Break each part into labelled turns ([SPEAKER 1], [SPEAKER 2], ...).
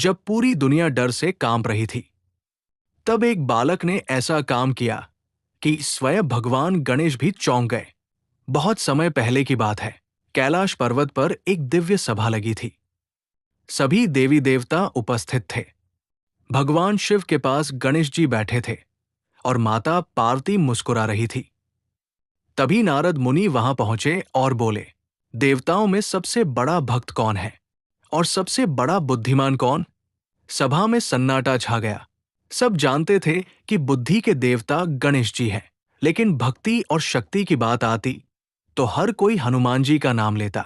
[SPEAKER 1] जब पूरी दुनिया डर से कांप रही थी। तब एक बालक ने ऐसा काम किया कि स्वयं भगवान गणेश भी चौंक गए। बहुत समय पहले की बात है। कैलाश पर्वत पर एक दिव्य सभा लगी थी। सभी देवी देवता उपस्थित थे। भगवान शिव के पास गणेश जी बैठे थे और माता पार्वती मुस्कुरा रही थी। तभी नारद मुनि वहां पहुंचे और बोले, देवताओं में सबसे बड़ा भक्त कौन है और सबसे बड़ा बुद्धिमान कौन? सभा में सन्नाटा छा गया। सब जानते थे कि बुद्धि के देवता गणेश जी हैं, लेकिन भक्ति और शक्ति की बात आती तो हर कोई हनुमान जी का नाम लेता।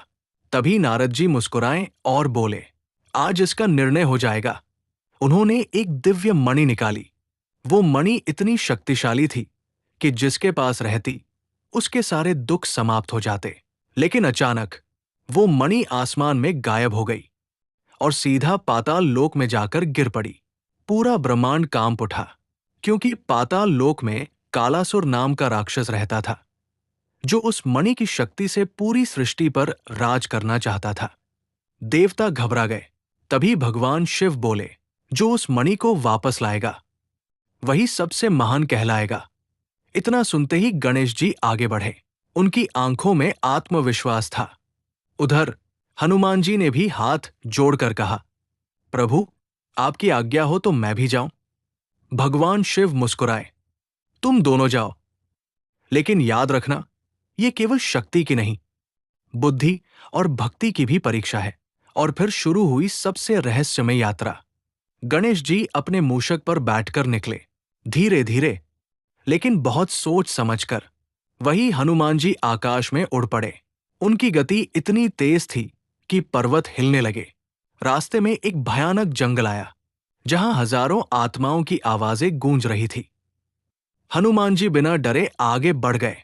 [SPEAKER 1] तभी नारद जी मुस्कुराए और बोले, आज इसका निर्णय हो जाएगा। उन्होंने एक दिव्य मणि निकाली। वो मणि इतनी शक्तिशाली थी कि जिसके पास रहती उसके सारे दुख समाप्त हो जाते। लेकिन अचानक वो मणि आसमान में गायब हो गई और सीधा पाताल लोक में जाकर गिर पड़ी। पूरा ब्रह्मांड कांप उठा, क्योंकि पाताल लोक में कालासुर नाम का राक्षस रहता था, जो उस मणि की शक्ति से पूरी सृष्टि पर राज करना चाहता था। देवता घबरा गए। तभी भगवान शिव बोले, जो उस मणि को वापस लाएगा वही सबसे महान कहलाएगा। इतना सुनते ही गणेश जी आगे बढ़े। उनकी आंखों में आत्मविश्वास था। उधर हनुमान जी ने भी हाथ जोड़कर कहा, प्रभु, आपकी आज्ञा हो तो मैं भी जाऊं। भगवान शिव मुस्कुराए, तुम दोनों जाओ, लेकिन याद रखना, ये केवल शक्ति की नहीं, बुद्धि और भक्ति की भी परीक्षा है। और फिर शुरू हुई सबसे रहस्यमय यात्रा। गणेश जी अपने मूषक पर बैठकर निकले, धीरे धीरे लेकिन बहुत सोच समझकर। वही हनुमान जी आकाश में उड़ पड़े। उनकी गति इतनी तेज थी कि पर्वत हिलने लगे। रास्ते में एक भयानक जंगल आया, जहां हजारों आत्माओं की आवाजें गूंज रही थी। हनुमान जी बिना डरे आगे बढ़ गए,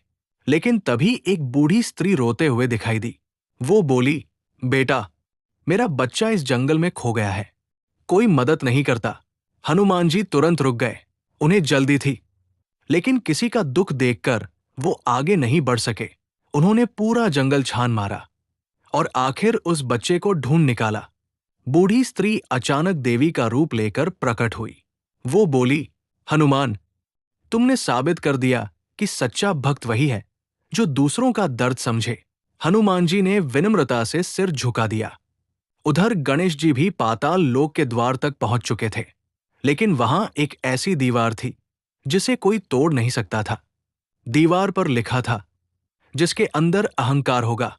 [SPEAKER 1] लेकिन तभी एक बूढ़ी स्त्री रोते हुए दिखाई दी। वो बोली, बेटा, मेरा बच्चा इस जंगल में खो गया है, कोई मदद नहीं करता। हनुमान जी तुरंत रुक गए। उन्हें जल्दी थी, लेकिन किसी का दुख देखकर वो आगे नहीं बढ़ सके। उन्होंने पूरा जंगल छान मारा और आखिर उस बच्चे को ढूंढ निकाला। बूढ़ी स्त्री अचानक देवी का रूप लेकर प्रकट हुई। वो बोली, हनुमान, तुमने साबित कर दिया कि सच्चा भक्त वही है जो दूसरों का दर्द समझे। हनुमान जी ने विनम्रता से सिर झुका दिया। उधर गणेश जी भी पाताल लोक के द्वार तक पहुंच चुके थे, लेकिन वहां एक ऐसी दीवार थी जिसे कोई तोड़ नहीं सकता था। दीवार पर लिखा था, जिसके अंदर अहंकार होगा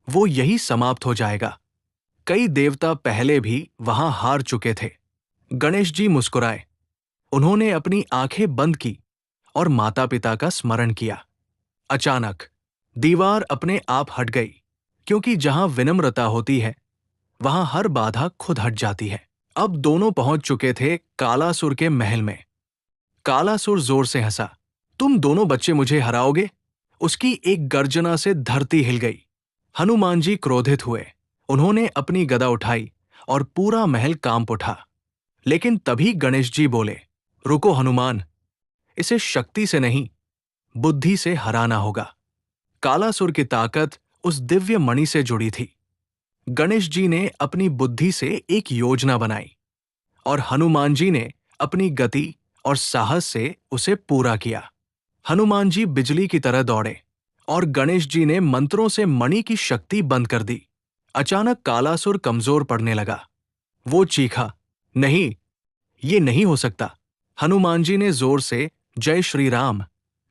[SPEAKER 1] वो यही समाप्त हो जाएगा। कई देवता पहले भी वहां हार चुके थे। गणेश जी मुस्कुराए। उन्होंने अपनी आंखें बंद की और माता पिता का स्मरण किया। अचानक दीवार अपने आप हट गई, क्योंकि जहां विनम्रता होती है वहां हर बाधा खुद हट जाती है। अब दोनों पहुंच चुके थे कालासुर के महल में। कालासुर जोर से हंसा, तुम दोनों बच्चे मुझे हराओगे? उसकी एक गर्जना से धरती हिल गई। हनुमान जी क्रोधित हुए। उन्होंने अपनी गदा उठाई और पूरा महल कांप उठा। लेकिन तभी गणेश जी बोले, रुको हनुमान, इसे शक्ति से नहीं, बुद्धि से हराना होगा। कालासुर की ताकत उस दिव्य मणि से जुड़ी थी। गणेश जी ने अपनी बुद्धि से एक योजना बनाई और हनुमान जी ने अपनी गति और साहस से उसे पूरा किया। हनुमान जी बिजली की तरह दौड़े और गणेश जी ने मंत्रों से मणि की शक्ति बंद कर दी। अचानक कालासुर कमजोर पड़ने लगा। वो चीखा, नहीं, ये नहीं हो सकता। हनुमान जी ने जोर से जय श्री राम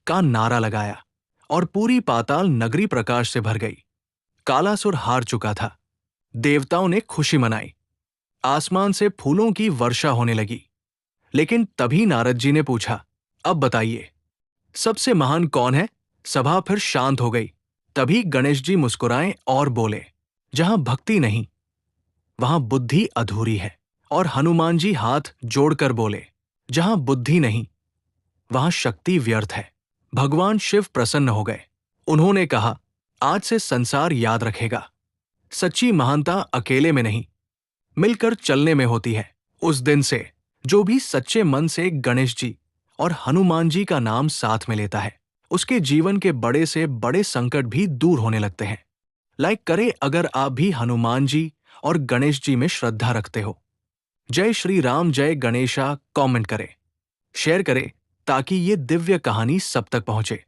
[SPEAKER 1] का नारा लगाया और पूरी पाताल नगरी प्रकाश से भर गई। कालासुर हार चुका था। देवताओं ने खुशी मनाई। आसमान से फूलों की वर्षा होने लगी। लेकिन तभी नारद जी ने पूछा, अब बताइए, सबसे महान कौन है? सभा फिर शांत हो गई। तभी गणेश जी मुस्कुराए और बोले, जहां भक्ति नहीं वहां बुद्धि अधूरी है। और हनुमान जी हाथ जोड़कर बोले, जहां बुद्धि नहीं वहां शक्ति व्यर्थ है। भगवान शिव प्रसन्न हो गए। उन्होंने कहा, आज से संसार याद रखेगा, सच्ची महानता अकेले में नहीं, मिलकर चलने में होती है। उस दिन से जो भी सच्चे मन से गणेश जी और हनुमान जी का नाम साथ में लेता है, उसके जीवन के बड़े से बड़े संकट भी दूर होने लगते हैं। लाइक करें अगर आप भी हनुमान जी और गणेश जी में श्रद्धा रखते हो। जय श्री राम जय गणेशा कमेंट करें, शेयर करें ताकि ये दिव्य कहानी सब तक पहुंचे।